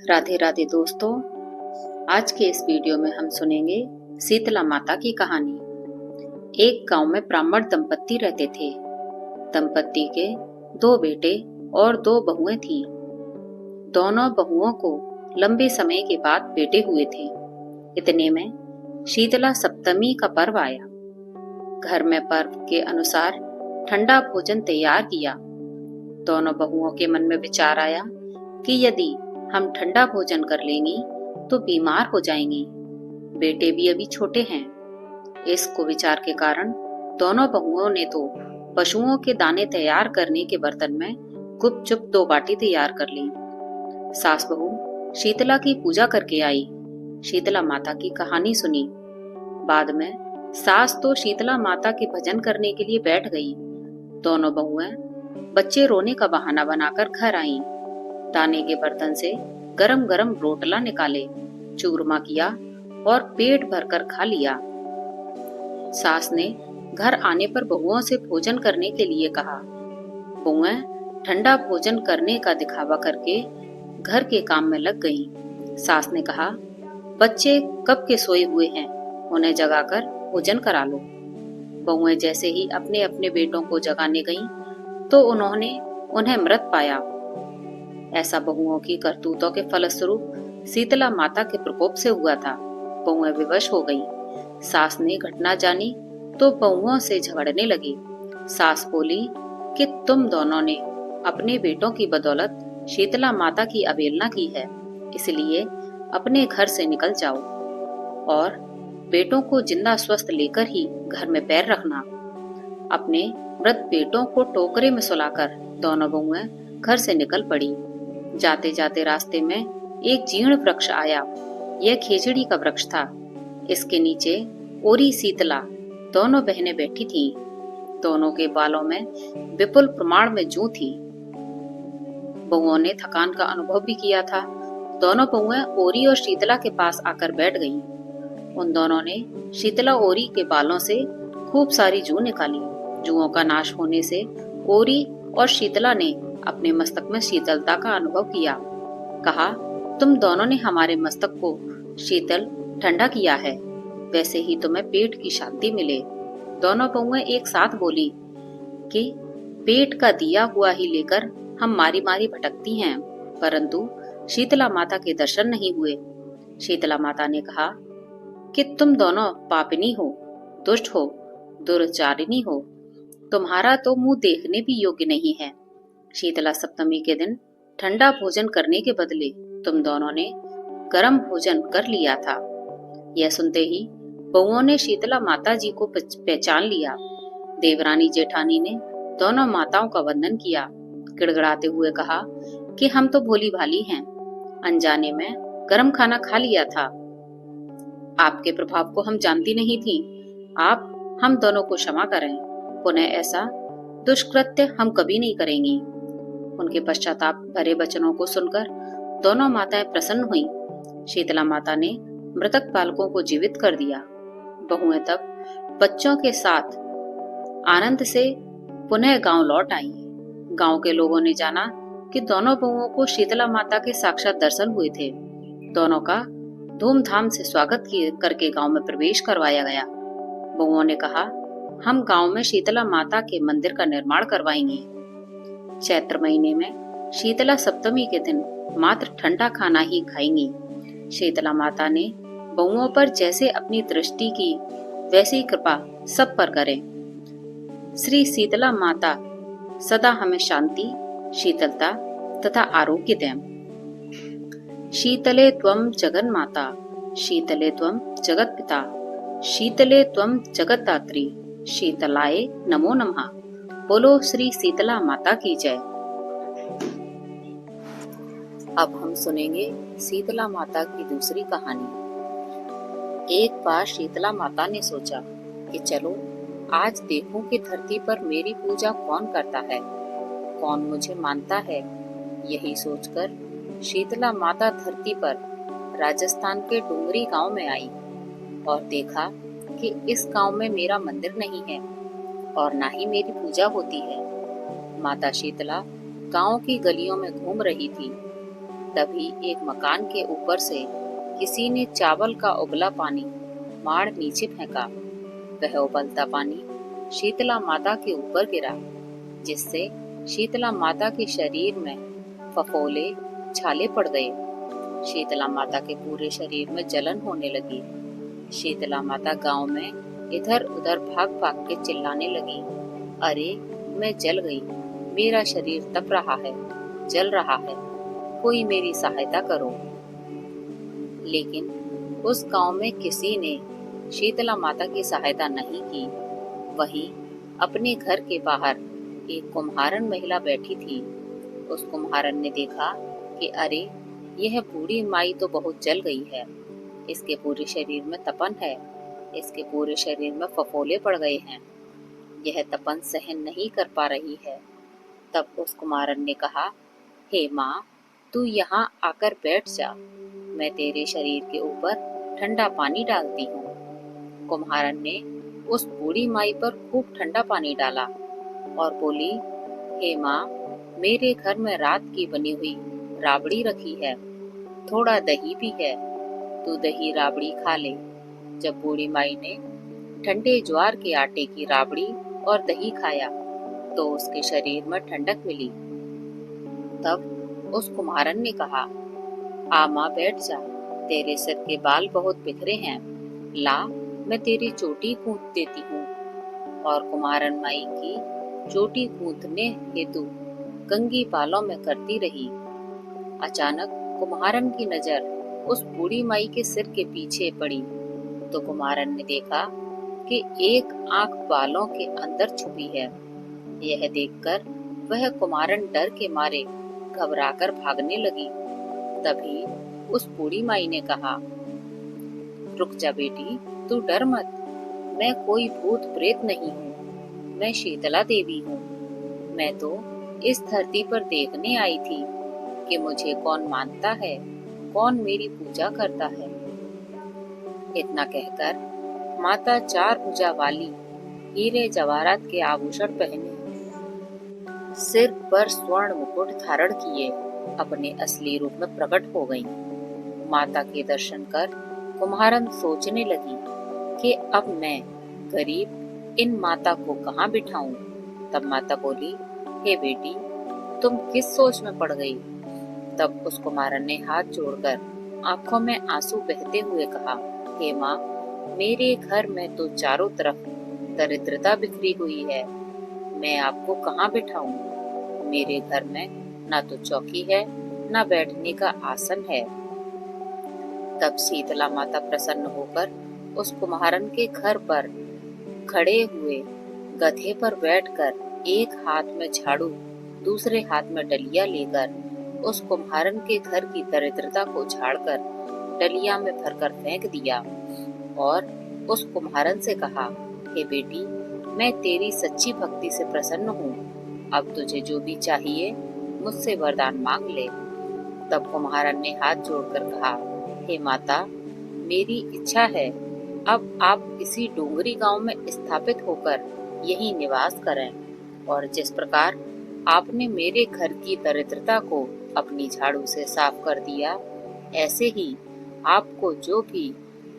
राधे राधे दोस्तों। आज के इस वीडियो में हम सुनेंगे शीतला माता की कहानी। एक गांव में ब्राह्मण दंपत्ति रहते थे। दंपत्ति के 2 बेटे और 2 बहुएं थीं। दोनों बहुओं को लंबे समय के बाद बेटे हुए थे। इतने में शीतला सप्तमी का पर्व आया। घर में पर्व के अनुसार ठंडा भोजन तैयार किया। दोनों बहुओं के मन में विचार आया कि यदि हम ठंडा भोजन कर लेंगी तो बीमार हो जाएंगी। बेटे भी अभी छोटे हैं। इस कुविचार के कारण दोनों बहुओं ने तो पशुओं के दाने तैयार करने के बर्तन में गुपचुप 2 बाटी तैयार कर ली। सास बहू शीतला की पूजा करके आई। शीतला माता की कहानी सुनी। बाद में सास तो शीतला माता के भजन करने के लिए बैठ गई। दोनों बहुएं बच्चे रोने का बहाना बनाकर घर आईं। दाने के बर्तन से गरम गरम रोटला निकाले, चूरमा किया और पेट भरकर खा लिया। सास ने घर आने पर बहुओं से भोजन करने के लिए कहा। बहुएं ठंडा भोजन करने का दिखावा करके घर के काम में लग गईं। सास ने कहा, बच्चे कब के सोए हुए हैं, उन्हें जगाकर भोजन करा लो। बहुएं जैसे ही अपने अपने बेटों को जगाने गईं, तो उन्होंने उन्हें मृत पाया। ऐसा बहुओं की करतूतों के फलस्वरूप शीतला माता के प्रकोप से हुआ था। बहुएं विवश हो गईं। सास ने घटना जानी तो बहुओं से झगड़ने लगी। सास बोली कि तुम दोनों ने अपने बेटों की बदौलत शीतला माता की अवहेलना की है, इसलिए अपने घर से निकल जाओ और बेटों को जिंदा स्वस्थ लेकर ही घर में पैर रखना। अपने मृत बेटों को टोकरे में सुलाकर दोनों बहुएं घर से निकल पड़ी। जाते जाते रास्ते में एक जीर्ण वृक्ष आया। यह खेजड़ी का वृक्ष था। इसके नीचे ओरी शीतला दोनों बहनें बैठी थीं। दोनों के बालों में विपुल प्रमाण में जूं थी। बहुओं ने थकान का अनुभव भी किया था। दोनों बहुएं ओरी और शीतला के पास आकर बैठ गईं। उन दोनों ने शीतला ओरी के बालों से खूब सारी जूं निकाली। जुओं का नाश होने से ओरी और शीतला ने अपने मस्तक में शीतलता का अनुभव किया। कहा, तुम दोनों ने हमारे मस्तक को शीतल ठंडा किया है, वैसे ही तुम्हें पेट की शांति मिले। दोनों बहुएं एक साथ बोली कि पेट का दिया हुआ ही लेकर हम मारी मारी भटकती हैं, परंतु शीतला माता के दर्शन नहीं हुए। शीतला माता ने कहा कि तुम दोनों पापिनी हो, दुष्ट हो, दुर्चारिणी हो। तुम्हारा तो मुंह देखने भी योग्य नहीं है। शीतला सप्तमी के दिन ठंडा भोजन करने के बदले तुम दोनों ने गर्म भोजन कर लिया था। यह सुनते ही बहुओं ने शीतला माता जी को पहचान लिया। देवरानी जेठानी ने दोनों माताओं का वंदन किया। गिड़गिड़ाते हुए कहा कि हम तो भोली भाली हैं, अनजाने में गर्म खाना खा लिया था। आपके प्रभाव को हम जानती नहीं थी। आप हम दोनों को क्षमा करें। पुनः ऐसा दुष्कृत्य हम कभी नहीं करेंगी। उनके पश्चाताप भरे वचनों को सुनकर दोनों माताएं प्रसन्न हुईं। शीतला माता ने मृतक बालकों को जीवित कर दिया। बहुएं तब बच्चों के साथ आनंद से पुनः गांव लौट आईं। गांव के लोगों ने जाना कि दोनों बहुओं को शीतला माता के साक्षात दर्शन हुए थे। दोनों का धूमधाम से स्वागत करके गांव में प्रवेश करवाया गया। बहुओं ने कहा, हम गांव में शीतला माता के मंदिर का निर्माण करवाएंगे। चैत्र महीने में शीतला सप्तमी के दिन मात्र ठंडा खाना ही खाएंगी। शीतला माता ने बहुओं पर जैसे अपनी दृष्टि की वैसी कृपा सब पर करें। श्री शीतला माता सदा हमें शांति, शीतलता तथा आरोग्य दें। शीतले त्वं जगन्माता, शीतले त्वं जगत्पिता, शीतले त्वं जगद्धात्री, शीतलाय नमो नमः। बोलो श्री शीतला माता की जय। अब हम सुनेंगे शीतला माता की दूसरी कहानी। एक बार शीतला माता ने सोचा कि चलो आज देखूं कि धरती पर मेरी पूजा कौन करता है, कौन मुझे मानता है। यही सोचकर शीतला माता धरती पर राजस्थान के डूंगरी गांव में आई और देखा कि इस गांव में मेरा मंदिर नहीं है और ना ही मेरी पूजा होती है। माता शीतला गांव की गलियों में घूम रही थी। तभी एक मकान के ऊपर से किसी ने चावल का उबला पानी माड़ नीचे फेंका। वह उबलता पानी शीतला माता के ऊपर गिरा, जिससे शीतला माता के शरीर में फफोले छाले पड़ गए। शीतला माता के पूरे शरीर में जलन होने लगी। शीतला माता गांव में इधर उधर भाग भाग के चिल्लाने लगी, अरे मैं जल गई, मेरा शरीर तप रहा है, जल रहा है, कोई मेरी सहायता करो। लेकिन उस गांव में किसी ने शीतला माता की सहायता नहीं की। वहीं अपने घर के बाहर एक कुम्हारन महिला बैठी थी। उस कुम्हारन ने देखा कि अरे यह बूढ़ी माई तो बहुत जल गई है, इसके पूरे शरीर में तपन है, इसके पूरे शरीर में फफोले पड़ गए हैं, यह तपन सहन नहीं कर पा रही है। तब उस कुम्हारन ने कहा, हे माँ, तू यहाँ आकर बैठ जा, मैं तेरे शरीर के ऊपर ठंडा पानी डालती हूँ। कुम्हारन ने उस बूढ़ी माई पर खूब ठंडा पानी डाला और बोली, हे माँ, मेरे घर में रात की बनी हुई राबड़ी रखी है, थोड़ा दही भी है, तू दही राबड़ी खा ले। जब बूढ़ी माई ने ठंडे ज्वार के आटे की राबड़ी और दही खाया तो उसके शरीर में ठंडक मिली। तब उस कुम्हारन ने कहा, आ माँ बैठ जा, तेरे सिर के बाल बहुत बिखरे हैं, ला मैं तेरी चोटी गूंथ देती हूँ। और कुम्हारन माई की चोटी गूंथने हेतु कंघी बालों में करती रही। अचानक कुम्हारन की नजर उस बूढ़ी माई के सिर के पीछे पड़ी तो कुम्हारन ने देखा कि एक आंख बालों के अंदर छुपी है। यह देखकर वह कुम्हारन डर के मारे घबराकर भागने लगी। तभी उस बूढ़ी माई ने कहा, रुक जा बेटी, तू डर मत, मैं कोई भूत प्रेत नहीं हूँ, मैं शीतला देवी हूँ। मैं तो इस धरती पर देखने आई थी कि मुझे कौन मानता है, कौन मेरी पूजा करता है। इतना कहकर माता चार भुजा वाली हीरे जवाहरात के आभूषण पहने, सिर पर स्वर्ण मुकुट धारण किए अपने असली रूप में प्रकट हो गईं। माता के दर्शन कर कुम्हारन सोचने लगी कि अब मैं गरीब इन माता को कहाँ बिठाऊं। तब माता बोली, हे बेटी, तुम किस सोच में पड़ गई। तब उस कुम्हारन ने हाथ जोड़कर आंखों में आंसू बहते हुए कहा, हे माँ, मेरे घर में तो चारों तरफ दरिद्रता बिखरी हुई है, मैं आपको कहाँ बिठाऊं। मेरे घर में ना तो चौकी है, ना बैठने का आसन है। तब शीतला माता प्रसन्न होकर उस कुम्हारन के घर पर खड़े हुए गधे पर बैठकर एक हाथ में झाड़ू, दूसरे हाथ में डलिया लेकर उस कुम्हारन के घर की दरिद्रता को झाड़कर डलिया में भरकर फेंक दिया और उस कुम्हारन से कहा, हे बेटी, मैं तेरी सच्ची भक्ति से प्रसन्न हूँ, अब तुझे जो भी चाहिए मुझसे वरदान मांग ले। तब कुम्हारन ने हाथ जोड़कर कहा, हे माता, मेरी इच्छा है अब आप इसी डोंगरी गांव में स्थापित होकर यहीं निवास करें और जिस प्रकार आपने मेरे घर की दरिद्रता को अपनी झाड़ू से साफ कर दिया, ऐसे ही आपको जो भी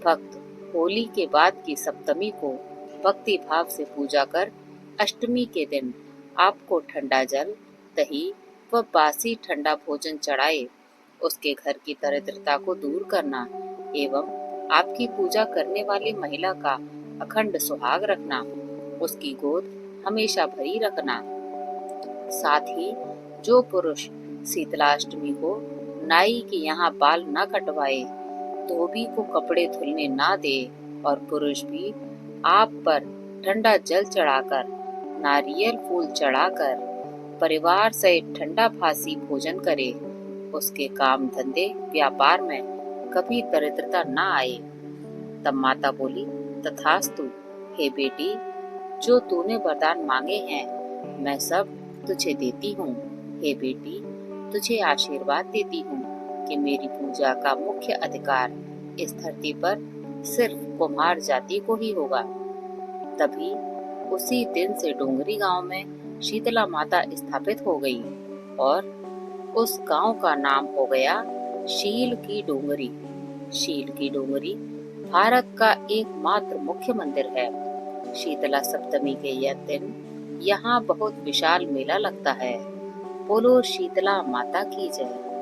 भक्त होली के बाद की सप्तमी को भक्ति भाव से पूजा कर अष्टमी के दिन आपको ठंडा जल, दही व बासी ठंडा भोजन चढ़ाए, उसके घर की दरिद्रता को दूर करना एवं आपकी पूजा करने वाली महिला का अखंड सुहाग रखना, उसकी गोद हमेशा भरी रखना। साथ ही जो पुरुष शीतलाष्टमी को नाई के यहाँ बाल न कटवाए, धोबी को कपड़े धुलने ना दे और पुरुष भी आप पर ठंडा जल चढ़ाकर, नारियल फूल चढ़ाकर परिवार सहित ठंडा फांसी भोजन करे, उसके काम धंधे व्यापार में कभी दरिद्रता ना आए। तब माता बोली, तथास्तु, हे बेटी, जो तूने वरदान मांगे हैं मैं सब तुझे देती हूँ। हे बेटी, तुझे आशीर्वाद देती हूँ कि मेरी पूजा का मुख्य अधिकार इस धरती पर सिर्फ कुम्हार जाति को ही होगा। तभी उसी दिन से डोंगरी गांव में शीतला माता स्थापित हो गई और उस गांव का नाम हो गया शील की डोंगरी। शील की डोंगरी भारत का एकमात्र मुख्य मंदिर है। शीतला सप्तमी के यह दिन यहाँ बहुत विशाल मेला लगता है। बोलो शीतला माता की जय।